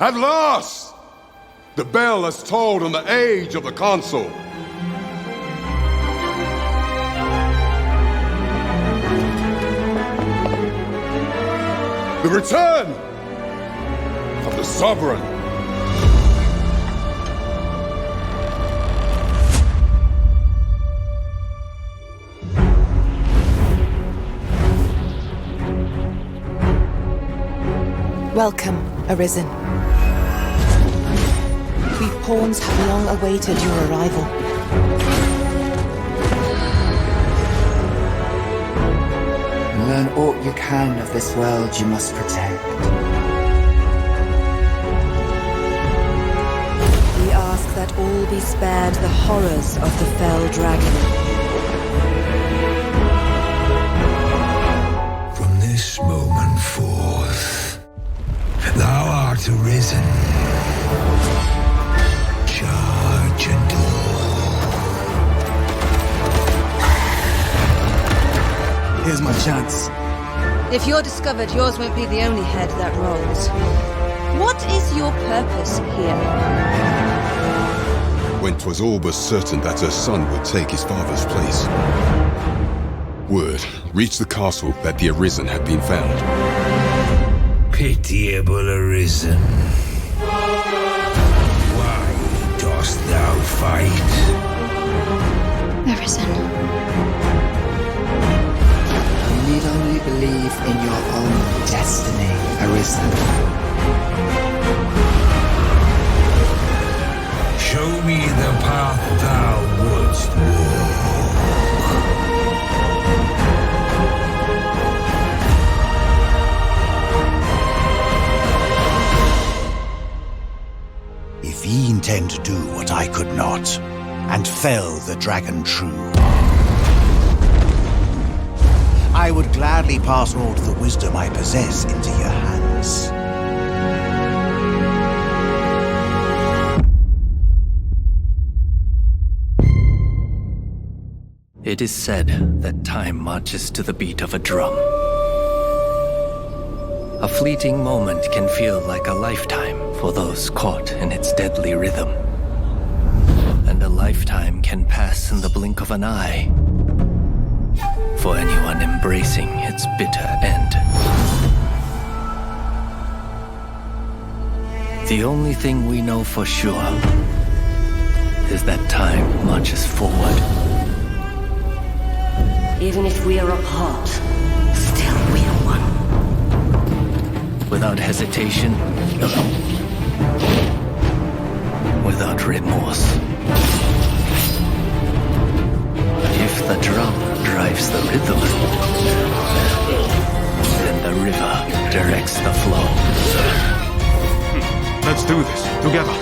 At last! The bell has tolled on the age of the console. The return of the Sovereign. Welcome, Arisen. We pawns have long awaited your arrival. Learn aught you can of this world you must protect. We ask that all be spared the horrors of the fell dragon. From this moment forth, thou art arisen. Charge and all. Here's my chance. If you're discovered, yours won't be the only head that rolls. What is your purpose here? When 'twas all but certain that her son would take his father's place, word reached the castle that the Arisen had been found. Pitiable Arisen. Why dost thou fight? Arisen. You need only believe in your own destiny, Arisen. Show me the path thou wouldst walk. If ye intend to do what I could not, and fell the dragon true, I would gladly pass all the wisdom I possess into your hands. It is said that time marches to the beat of a drum. A fleeting moment can feel like a lifetime for those caught in its deadly rhythm. And a lifetime can pass in the blink of an eye for anyone embracing its bitter end. The only thing we know for sure is that time marches forward. Even if we are apart, still we are one. Without hesitation, without remorse. If the drum drives the rhythm, then the river directs the flow. Let's do this, together.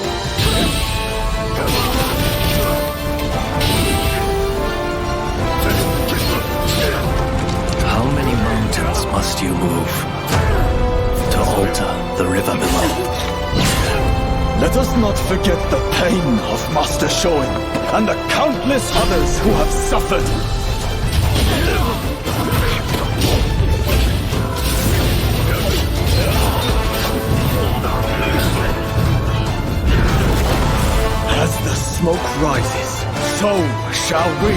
How many mountains must you move to alter the river below? Let us not forget the pain of Master Shoin and the countless others who have suffered. As the smoke rises, so shall we.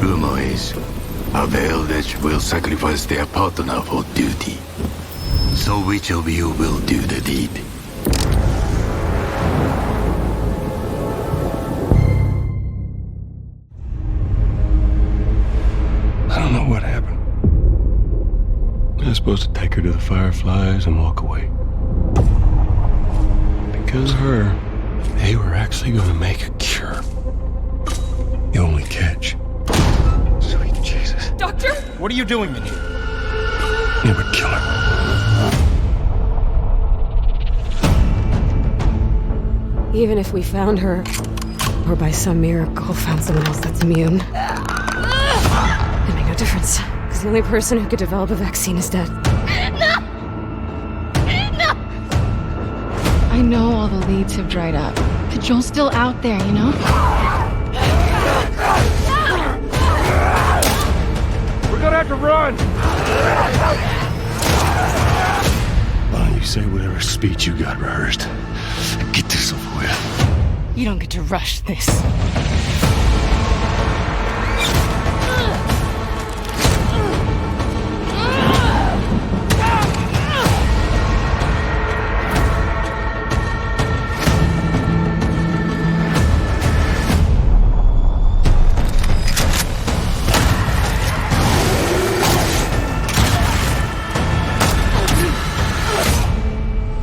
Rumor is, a Helldivers will sacrifice their partner for duty. So which of you will do the deed? I don't know what happened. I was supposed to take her to the Fireflies and walk away. Because of her, they were actually going to make a cure. The only catch. Sweet Jesus. Doctor? What are you doing in here? It would kill her. Even if we found her, or by some miracle found someone else that's immune, it made no difference. Because the only person who could develop a vaccine is dead. No! No! I know all the leads have dried up, but Joel's still out there, you know? say whatever speech you got rehearsed. Get this over with. You don't get to rush this.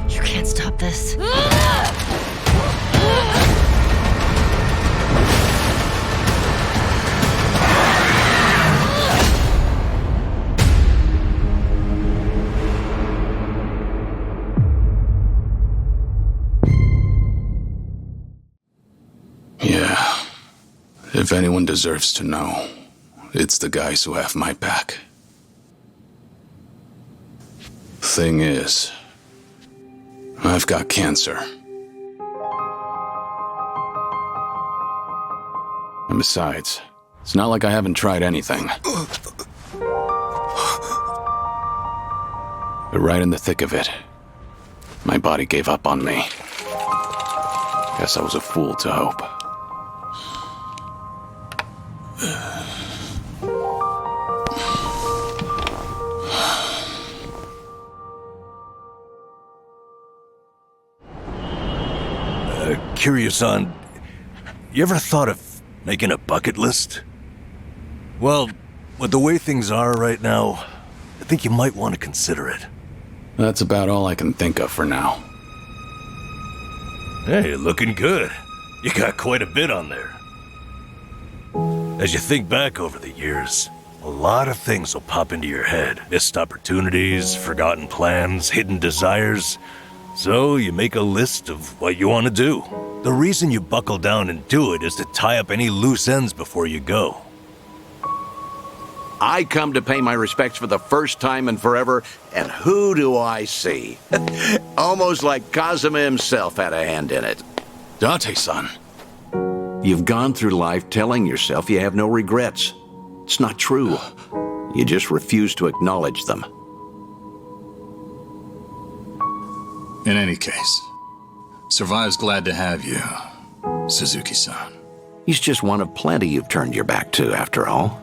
You can't stop this. Yeah. If anyone deserves to know, it's the guys who have my back. Thing is, I've got cancer. And besides, it's not like I haven't tried anything. But right in the thick of it, my body gave up on me. Guess I was a fool to hope. Curious on, you ever thought of making a bucket list? Well, with the way things are right now, I think you might want to consider it. That's about all I can think of for now. Hey, looking good. You got quite a bit on there. As you think back over the years, a lot of things will pop into your head. Missed opportunities, forgotten plans, hidden desires. So you make a list of what you want to do. The reason you buckle down and do it is to tie up any loose ends before you go. I come to pay my respects for the first time in forever, and who do I see? Almost like Kazuma himself had a hand in it. Date-san. You've gone through life telling yourself you have no regrets. It's not true. You just refuse to acknowledge them. In any case, Survive's glad to have you, Suzuki-san. He's just one of plenty you've turned your back to, after all.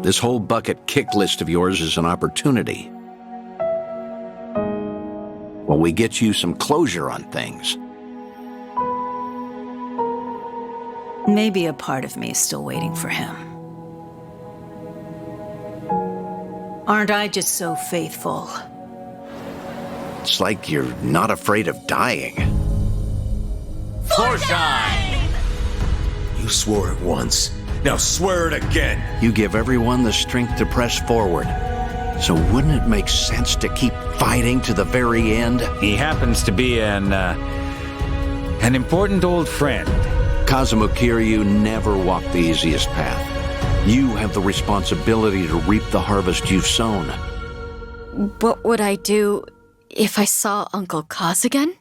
This whole bucket kick list of yours is an opportunity. Well, we get you some closure on things. Maybe a part of me is still waiting for him. Aren't I just so faithful? It's like you're not afraid of dying. For time! You swore it once. Now swear it again. You give everyone the strength to press forward. So wouldn't it make sense to keep fighting to the very end? He happens to be an important old friend. Kazuma Kiryu never walked the easiest path. You have the responsibility to reap the harvest you've sown. What would I do if I saw Uncle Kaz again?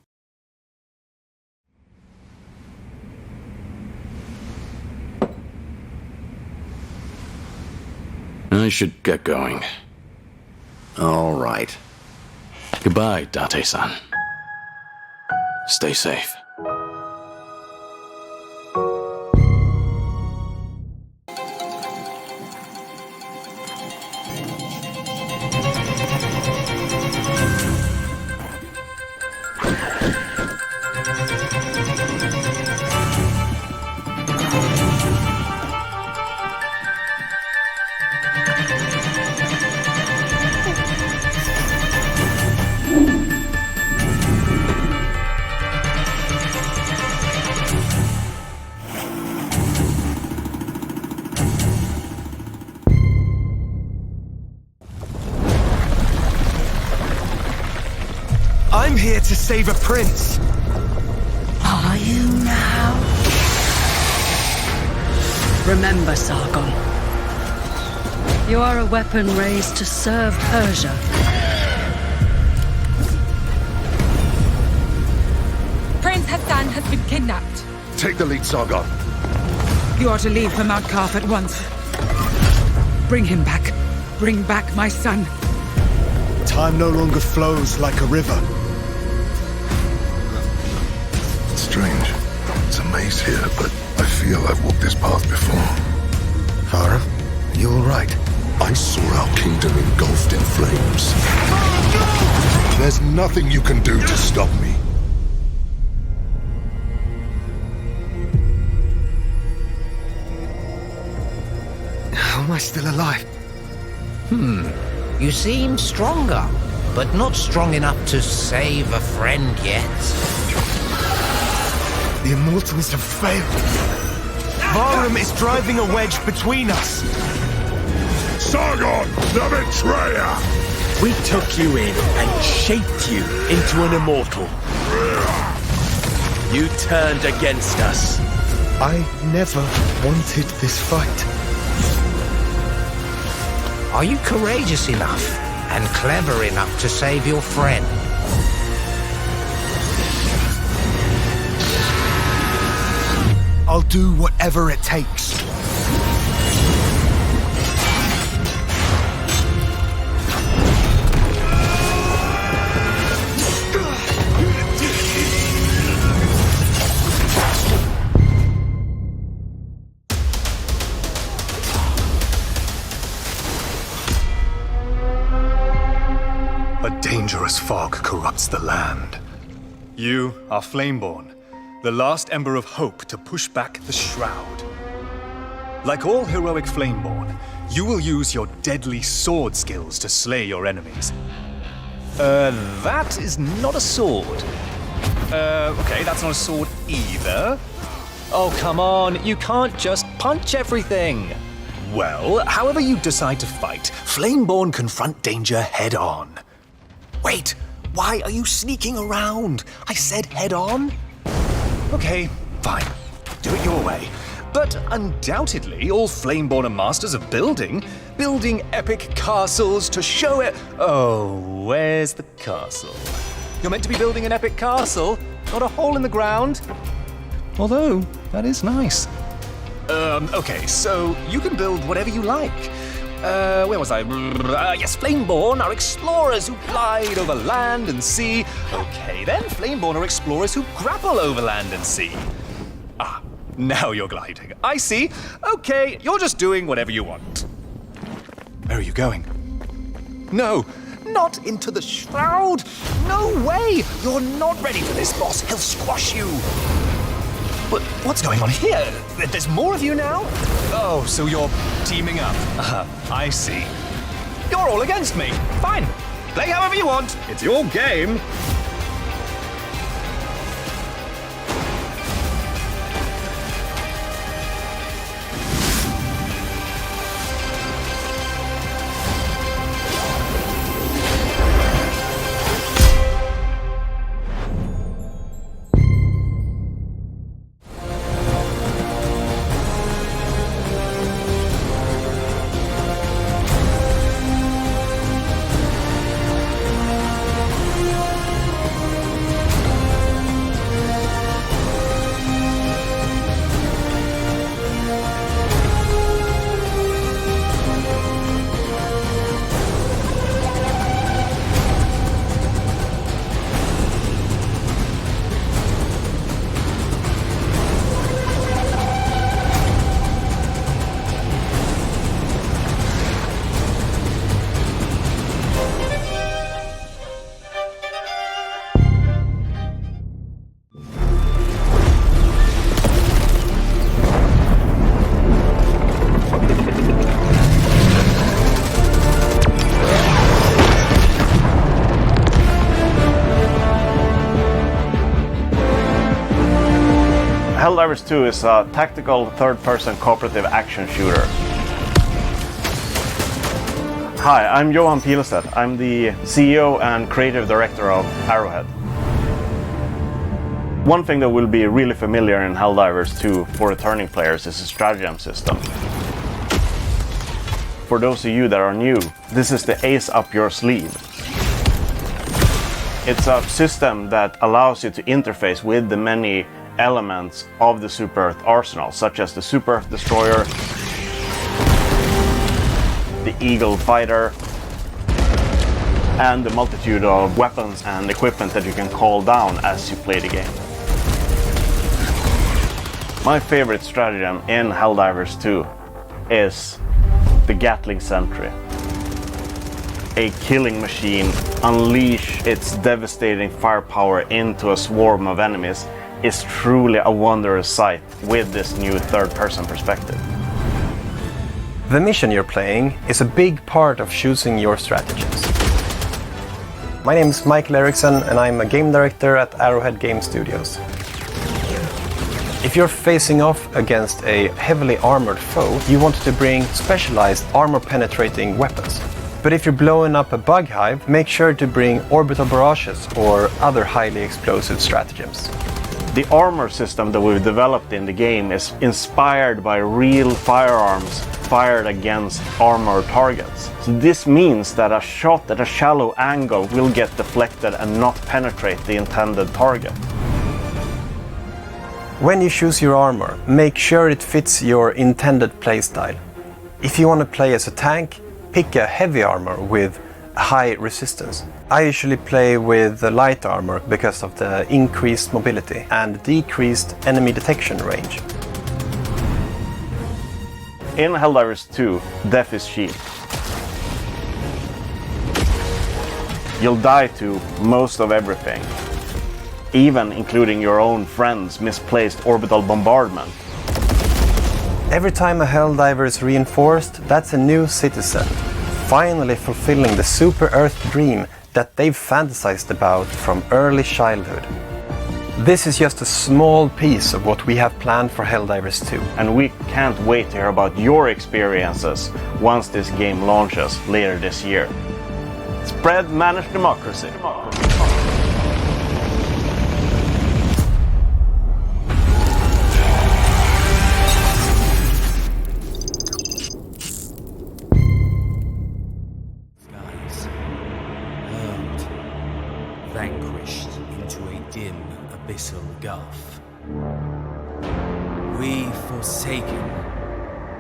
I should get going. All right. Goodbye, Date-san. Stay safe. I'm here to save a prince. Are you now? Remember, Sargon. You are a weapon raised to serve Persia. Prince Hassan has been kidnapped. Take the lead, Sargon. You are to leave for Mount Kaf at once. Bring him back. Bring back my son. Time no longer flows like a river. It's strange. It's a maze here, but I feel I've walked this path before. Farah, you all right? I saw our kingdom engulfed in flames. There's nothing you can do to stop me. How am I still alive? You seem stronger, but not strong enough to save a friend yet. The Immortals have failed. Varum is driving a wedge between us. Sargon, the betrayer! We took you in and shaped you into an immortal. You turned against us. I never wanted this fight. Are you courageous enough and clever enough to save your friend? I'll do whatever it takes. A dangerous fog corrupts the land. You are Flameborn, the last ember of hope to push back the Shroud. Like all heroic Flameborn, you will use your deadly sword skills to slay your enemies. That is not a sword. Okay, that's not a sword either. Oh, come on, you can't just punch everything. Well, however you decide to fight, Flameborn confront danger head on. Wait, why are you sneaking around? I said head on. Okay, fine. Do it your way. But undoubtedly, all Flameborn are masters of building epic castles to show it. Oh, where's the castle? You're meant to be building an epic castle, not a hole in the ground. Although, that is nice. Okay, so you can build whatever you like. Where was I? Yes, Flameborn are explorers who glide over land and sea. Okay, then Flameborn are explorers who grapple over land and sea. Ah, now you're gliding. I see. Okay, you're just doing whatever you want. Where are you going? No, not into the Shroud. No way! You're not ready for this, boss. He'll squash you. But what's going on here? There's more of you now? Oh, so you're teaming up. I see. You're all against me. Fine. Play however you want. It's your game. Helldivers 2 is a tactical third-person cooperative action shooter. Hi, I'm Johan Pilestedt. I'm the CEO and creative director of Arrowhead. One thing that will be really familiar in Helldivers 2 for returning players is the stratagem system. For those of you that are new, this is the ace up your sleeve. It's a system that allows you to interface with the many elements of the Super Earth arsenal, such as the Super Earth Destroyer, the Eagle Fighter, and the multitude of weapons and equipment that you can call down as you play the game. My favorite stratagem in Helldivers 2 is the Gatling Sentry. A killing machine unleash its devastating firepower into a swarm of enemies is truly a wondrous sight with this new third-person perspective. The mission you're playing is a big part of choosing your strategies. My name is Michael Eriksson and I'm a game director at Arrowhead Game Studios. If you're facing off against a heavily armored foe, you want to bring specialized armor-penetrating weapons. But if you're blowing up a bug hive, make sure to bring orbital barrages or other highly explosive stratagems. The armor system that we've developed in the game is inspired by real firearms fired against armored targets. So this means that a shot at a shallow angle will get deflected and not penetrate the intended target. When you choose your armor, make sure it fits your intended playstyle. If you want to play as a tank, pick a heavy armor with high resistance. I usually play with the light armor because of the increased mobility and decreased enemy detection range. In Helldivers 2, death is cheap. You'll die to most of everything, even including your own friend's misplaced orbital bombardment. Every time a Helldiver is reinforced, that's a new citizen, finally fulfilling the super Earth dream that they've fantasized about from early childhood. This is just a small piece of what we have planned for Helldivers 2. And we can't wait to hear about your experiences once this game launches later this year. Spread managed democracy. Vanquished into a dim, abyssal gulf. We forsaken,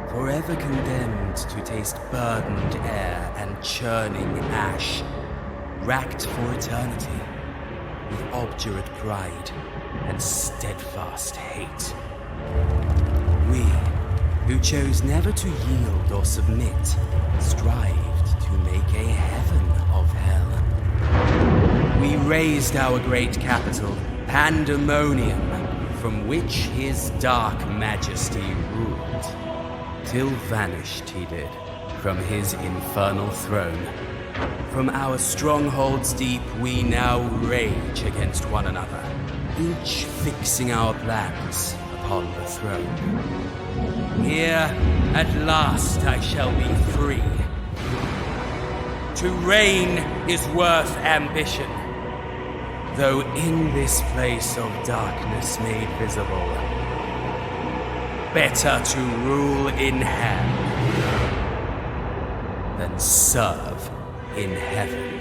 forever condemned to taste burdened air and churning ash, racked for eternity, with obdurate pride and steadfast hate. We, who chose never to yield or submit, strived to make a heaven of hell. We raised our great capital, Pandemonium, from which his dark majesty ruled, till vanished he did from his infernal throne. From our strongholds deep we now rage against one another, each fixing our plans upon the throne. Here, at last, I shall be free. To reign is worth ambition, though in this place of darkness made visible, better to rule in hell than serve in heaven.